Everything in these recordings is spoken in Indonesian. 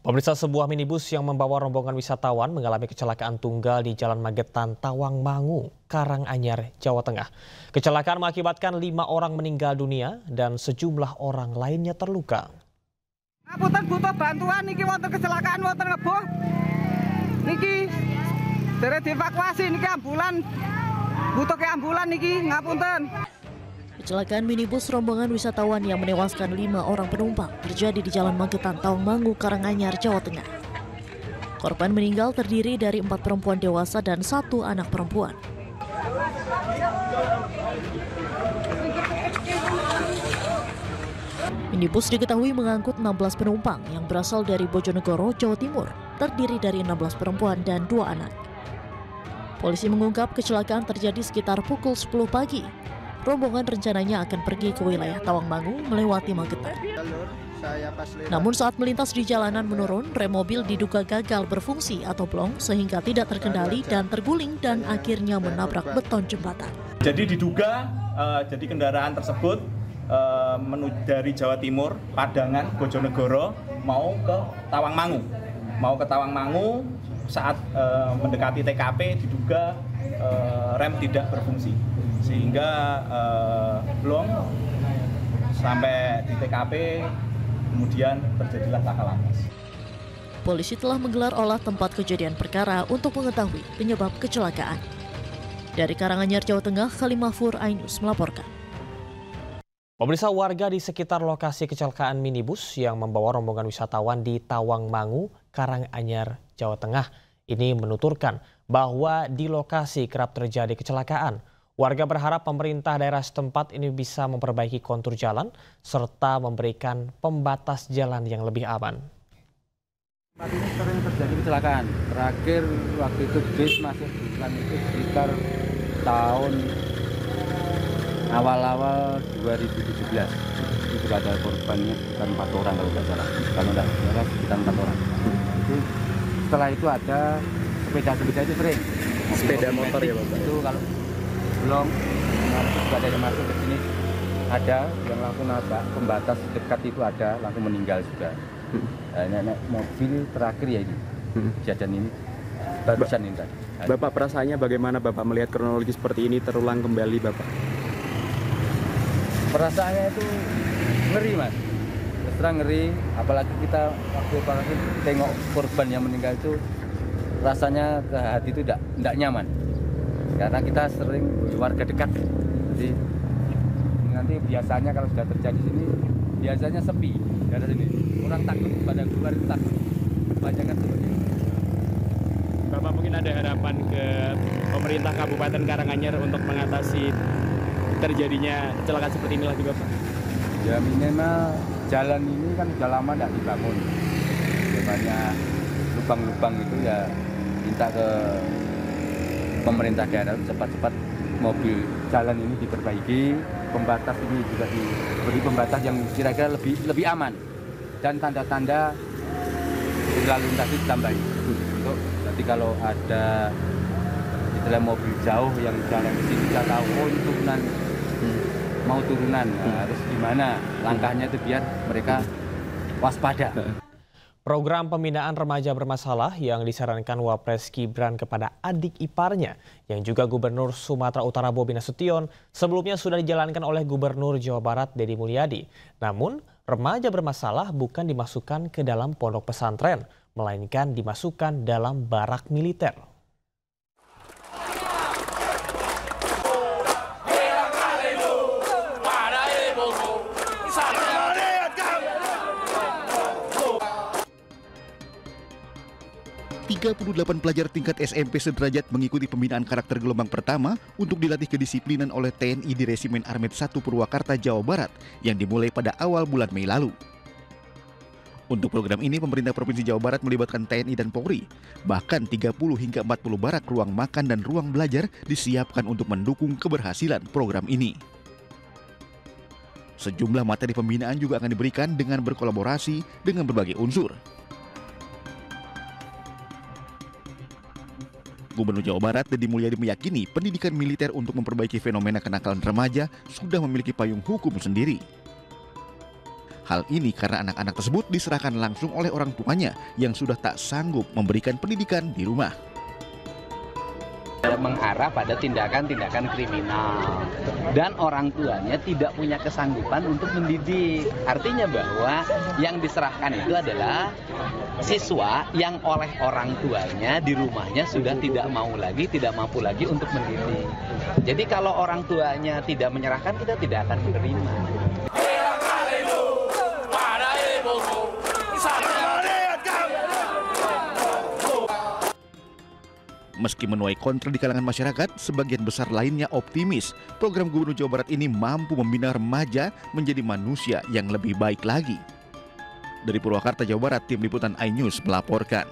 Pemirsa, sebuah minibus yang membawa rombongan wisatawan mengalami kecelakaan tunggal di Jalan Magetan, Tawangmangu, Karanganyar, Jawa Tengah. Kecelakaan mengakibatkan 5 orang meninggal dunia dan sejumlah orang lainnya terluka. Ngapunten butuh bantuan niki wonten kecelakaan wonten ngeboh. Niki derek dievakuasi niki ambulan. Butuh ke ambulan niki ngapunten. Kecelakaan minibus rombongan wisatawan yang menewaskan 5 orang penumpang terjadi di Jalan Magetan, Tawangmangu, Karanganyar, Jawa Tengah. Korban meninggal terdiri dari 4 perempuan dewasa dan 1 anak perempuan. Minibus diketahui mengangkut 16 penumpang yang berasal dari Bojonegoro, Jawa Timur, terdiri dari 16 perempuan dan 2 anak. Polisi mengungkap kecelakaan terjadi sekitar pukul 10 pagi. Rombongan rencananya akan pergi ke wilayah Tawangmangu melewati Magetan. Namun saat melintas di jalanan menurun, rem mobil diduga gagal berfungsi atau blong sehingga tidak terkendali dan terguling dan akhirnya menabrak beton jembatan. Jadi diduga jadi kendaraan tersebut menuju dari Jawa Timur, Padangan, Bojonegoro mau ke Tawangmangu. Saat mendekati TKP diduga rem tidak berfungsi sehingga blong sampai di TKP, kemudian terjadilah laka lantas. Polisi telah menggelar olah tempat kejadian perkara untuk mengetahui penyebab kecelakaan. Dari Karanganyar, Jawa Tengah, Khalimafur Ainus melaporkan. Pemirsa, warga di sekitar lokasi kecelakaan minibus yang membawa rombongan wisatawan di Tawangmangu, Karanganyar, Jawa Tengah ini menuturkan bahwa di lokasi kerap terjadi kecelakaan. Warga berharap pemerintah daerah setempat ini bisa memperbaiki kontur jalan serta memberikan pembatas jalan yang lebih aman. Tempat ini sering terjadi kecelakaan. Terakhir waktu itu bis masuk di jalan itu sekitar tahun awal-awal 2017. Itu ada korbannya sekitar 4 orang kalau tidak salah. Kalau tidak salah sekitar 4 orang. Itu setelah itu ada sepeda itu sering. Sepeda motor ya Bapak? Itu kalau belum juga ada yang masuk ke sini, ada yang langsung nabrak pembatas dekat itu, ada langsung meninggal juga. Nah, mobil terakhir ya ini kejadian ini barusan ini tadi. Bapak, perasaannya bagaimana Bapak melihat kronologi seperti ini terulang kembali Bapak? Perasaannya itu ngeri Mas, terus terang ngeri, apalagi kita waktu tengok korban yang meninggal itu rasanya ke hati itu tidak nyaman. Karena kita sering warga dekat, jadi nanti biasanya kalau sudah terjadi sini biasanya sepi dari sini, orang takut pada keluar itu takut, kebanyakan seperti itu. Bapak mungkin ada harapan ke pemerintah Kabupaten Karanganyar untuk mengatasi terjadinya kecelakaan seperti ini lagi Bapak? Ya minimal jalan ini kan sudah lama tidak dibangun, ya, banyak lubang-lubang itu, ya minta ke pemerintah daerah cepat-cepat mobil jalan ini diperbaiki, pembatas ini juga diberi pembatas yang kira-kira lebih aman, dan tanda-tanda lalu lintas ditambahi untuk nanti kalau ada istilah mobil jauh yang jalan ke sini kita tahu oh ini turunan, mau turunan, harus gimana langkahnya itu biar mereka waspada. Program pembinaan remaja bermasalah yang disarankan Wapres Gibran kepada adik iparnya yang juga Gubernur Sumatera Utara Bobi Nasution sebelumnya sudah dijalankan oleh Gubernur Jawa Barat Deddy Mulyadi. Namun, remaja bermasalah bukan dimasukkan ke dalam pondok pesantren, melainkan dimasukkan dalam barak militer. Delapan pelajar tingkat SMP sederajat mengikuti pembinaan karakter gelombang pertama untuk dilatih kedisiplinan oleh TNI di Resimen Armet 1 Purwakarta, Jawa Barat yang dimulai pada awal bulan Mei lalu. Untuk program ini, pemerintah Provinsi Jawa Barat melibatkan TNI dan Polri. Bahkan 30 hingga 40 barak ruang makan dan ruang belajar disiapkan untuk mendukung keberhasilan program ini. Sejumlah materi pembinaan juga akan diberikan dengan berkolaborasi dengan berbagai unsur. Gubernur Jawa Barat Deddy Mulyadi meyakini pendidikan militer untuk memperbaiki fenomena kenakalan remaja sudah memiliki payung hukum sendiri. Hal ini karena anak-anak tersebut diserahkan langsung oleh orang tuanya yang sudah tak sanggup memberikan pendidikan di rumah. Mengarah pada tindakan-tindakan kriminal dan orang tuanya tidak punya kesanggupan untuk mendidik. Artinya bahwa yang diserahkan itu adalah siswa yang oleh orang tuanya di rumahnya sudah tidak mampu lagi untuk mendidik. Jadi kalau orang tuanya tidak menyerahkan, kita tidak akan menerima. Meski menuai kontra di kalangan masyarakat, sebagian besar lainnya optimis program Gubernur Jawa Barat ini mampu membina remaja menjadi manusia yang lebih baik lagi. Dari Purwakarta, Jawa Barat, Tim Liputan iNews melaporkan.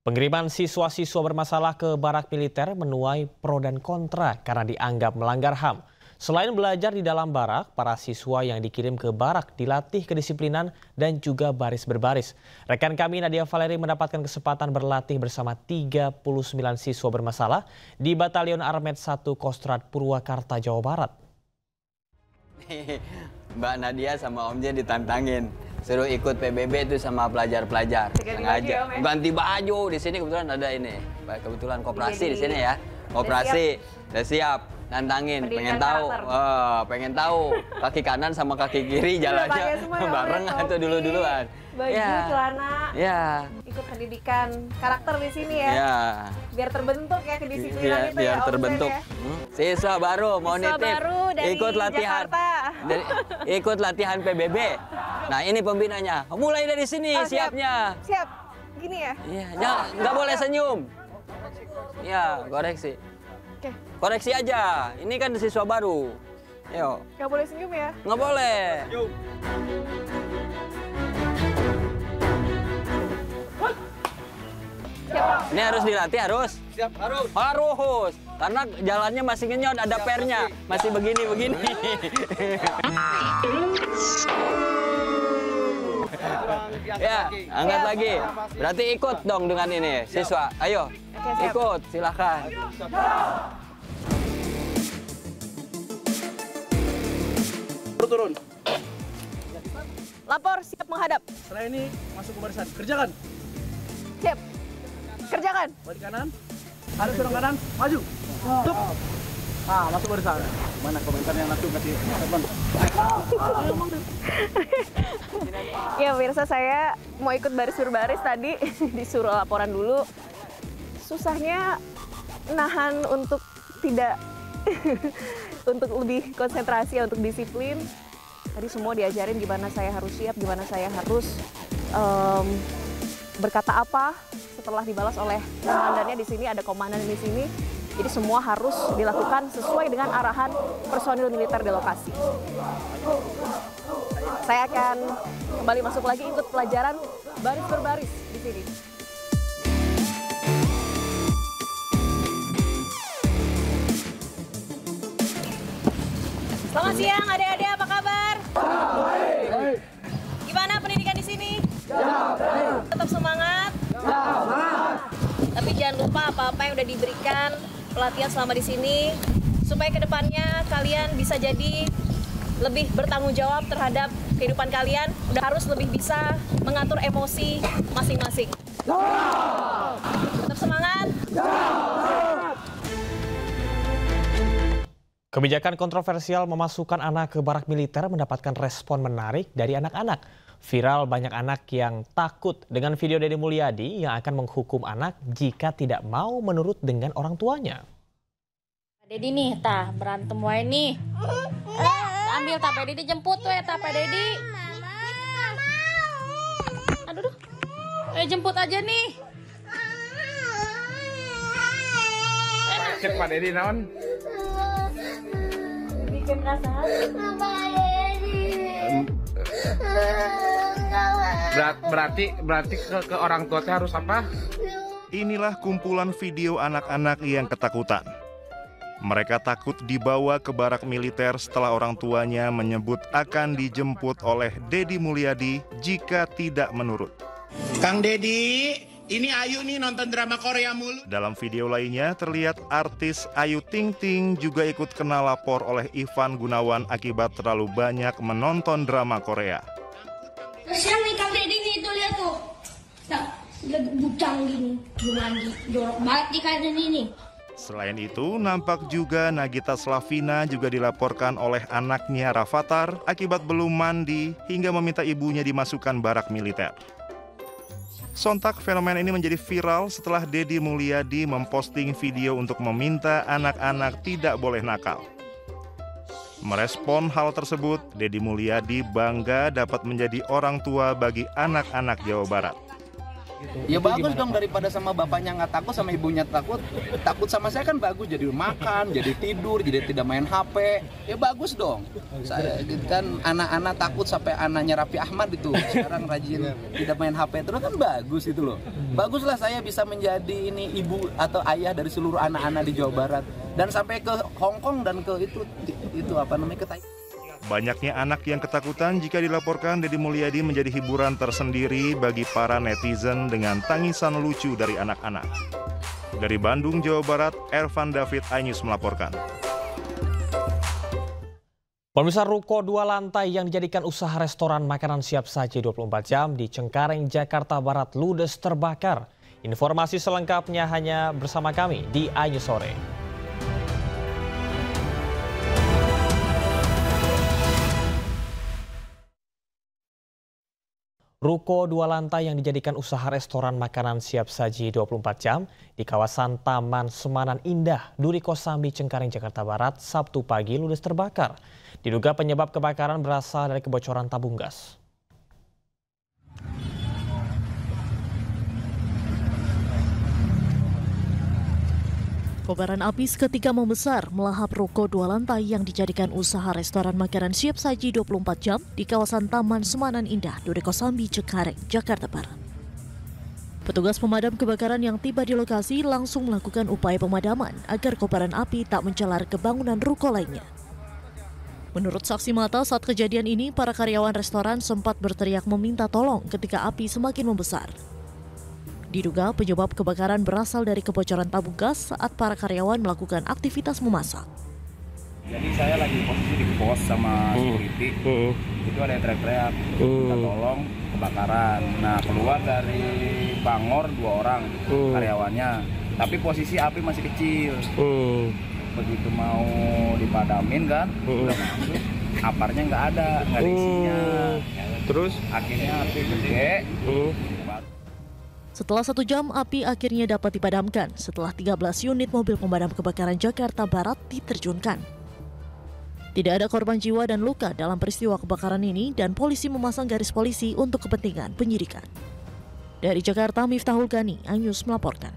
Pengiriman siswa-siswa bermasalah ke barak militer menuai pro dan kontra karena dianggap melanggar HAM. Selain belajar di dalam barak, para siswa yang dikirim ke barak dilatih kedisiplinan dan juga baris berbaris. Rekan kami Nadia Valeri mendapatkan kesempatan berlatih bersama 39 siswa bermasalah di Batalion Armet 1 Kostrad Purwakarta, Jawa Barat. Mbak Nadia sama Om Jen ditantangin. Suruh ikut PBB itu sama pelajar-pelajar. Sengaja. Ganti baju. Di sini kebetulan ada ini. Kebetulan koperasi di sini ya. Koperasi. Udah siap. Nantangin, pengen tahu kaki kanan sama kaki kiri jalannya bareng atau duluan. Baju, celana, ikut pendidikan karakter di sini ya. Biar terbentuk ya kedisiplinan itu biar ya. Terbentuk. Siswa baru mau nitip, ikut latihan, ikut latihan PBB. Nah ini pembinanya, mulai dari sini siapnya. Siap, gini ya? Iya, nggak boleh senyum. Ya, koreksi. Koreksi aja, ini kan siswa baru. Yuk. Nggak boleh senyum ya? Nggak boleh. Siap. Ini harus dilatih, harus? Siap, harus. Harus. Karena jalannya masih ngenyot, ada pernya. Masih begini-begini. Ya, angkat lagi. Berarti ikut dong dengan ini, siswa. Ayo, ikut, silakan. Turun. Lapor, siap menghadap. Setelah ini masuk ke barisan. Kerjakan. Siap. Kerjakan. Balik kanan. Harus dorong kanan. Maju. Stop. Masuk barisan. Mana komentar yang langsung kasih teman? Ya pemirsa, saya mau ikut baris berbaris tadi. Disuruh laporan dulu. Susahnya nahan untuk tidak untuk lebih konsentrasi, untuk disiplin. Tadi semua diajarin gimana saya harus siap, gimana saya harus berkata apa setelah dibalas oleh komandannya. Di sini ada komandan di sini. Jadi semua harus dilakukan sesuai dengan arahan personil militer di lokasi. Saya akan kembali masuk lagi ikut pelajaran baris berbaris di sini. Selamat siang adik-adik, apa kabar? Baik. Gimana pendidikan di sini? Baik. Tetap semangat? Semangat. Tapi jangan lupa apa-apa yang udah diberikan pelatihan selama di sini supaya kedepannya kalian bisa jadi lebih bertanggung jawab terhadap kehidupan kalian. Udah harus lebih bisa mengatur emosi masing-masing. Tetap semangat. Kebijakan kontroversial memasukkan anak ke barak militer mendapatkan respon menarik dari anak-anak. Viral banyak anak yang takut dengan video Deddy Mulyadi yang akan menghukum anak jika tidak mau menurut dengan orang tuanya. Deddy nih, tah berantem wae nih. Ambil Pak Deddy jemput tuh ya Pak Deddy. Aduh, jemput aja nih. Cek Pak Deddy naon? Bikin kasar. Berarti ke orang tua harus apa? Inilah kumpulan video anak-anak yang ketakutan. Mereka takut dibawa ke barak militer setelah orang tuanya menyebut akan dijemput oleh Deddy Mulyadi jika tidak menurut. Kang Deddy, Ini Ayu nih nonton drama Korea mulu. Dalam video lainnya terlihat artis Ayu Ting Ting juga ikut kena lapor oleh Ivan Gunawan akibat terlalu banyak menonton drama Korea. Kasihan nih Kang Deddy nih, tuh lihat tuh. Nah, lagi bujang gini, jorok banget di kanan ini. Selain itu, nampak juga Nagita Slavina juga dilaporkan oleh anaknya Rafathar akibat belum mandi hingga meminta ibunya dimasukkan barak militer. Sontak fenomena ini menjadi viral setelah Deddy Mulyadi memposting video untuk meminta anak-anak tidak boleh nakal. Merespon hal tersebut, Deddy Mulyadi bangga dapat menjadi orang tua bagi anak-anak Jawa Barat. Ya bagus dong, daripada sama bapaknya nggak takut, sama ibunya takut sama saya kan bagus, jadi makan, jadi tidur, jadi tidak main HP. Ya bagus dong. Saya kan anak-anak takut sampai anaknya Raffi Ahmad itu sekarang rajin tidak main HP terus, kan bagus itu loh. Baguslah saya bisa menjadi ini ibu atau ayah dari seluruh anak-anak di Jawa Barat dan sampai ke Hong Kong dan ke itu apa namanya, ke Thailand. Banyaknya anak yang ketakutan jika dilaporkan Deddy Mulyadi menjadi hiburan tersendiri bagi para netizen dengan tangisan lucu dari anak-anak. Dari Bandung, Jawa Barat, Ervan David, iNews melaporkan. Pemirsa, ruko 2 lantai yang dijadikan usaha restoran makanan siap saji 24 jam di Cengkareng, Jakarta Barat ludes terbakar. Informasi selengkapnya hanya bersama kami di iNews Sore. Ruko 2 lantai yang dijadikan usaha restoran makanan siap saji 24 jam di kawasan Taman Semanan Indah, Duri Kosambi, Cengkareng, Jakarta Barat, Sabtu pagi ludes terbakar. Diduga penyebab kebakaran berasal dari kebocoran tabung gas. Kobaran api seketika membesar melahap ruko 2 lantai yang dijadikan usaha restoran makanan siap saji 24 jam di kawasan Taman Semanan Indah, Duri Kosambi, Cengkareng, Jakarta Barat. Petugas pemadam kebakaran yang tiba di lokasi langsung melakukan upaya pemadaman agar kobaran api tak menjalar ke bangunan ruko lainnya. Menurut saksi mata, saat kejadian ini para karyawan restoran sempat berteriak meminta tolong ketika api semakin membesar. Diduga penyebab kebakaran berasal dari kebocoran tabung gas saat para karyawan melakukan aktivitas memasak. Jadi saya lagi posisi di pos sama security, itu ada yang teriak-teriak, minta tolong kebakaran. Nah, keluar dari bangor 2 orang karyawannya, tapi posisi api masih kecil. Begitu mau dipadamin kan, udah masuk, aparnya nggak ada isinya. Terus akhirnya api gede. Setelah 1 jam, api akhirnya dapat dipadamkan setelah 13 unit mobil pemadam kebakaran Jakarta Barat diterjunkan. Tidak ada korban jiwa dan luka dalam peristiwa kebakaran ini dan polisi memasang garis polisi untuk kepentingan penyidikan. Dari Jakarta, Miftahul Gani, iNews melaporkan.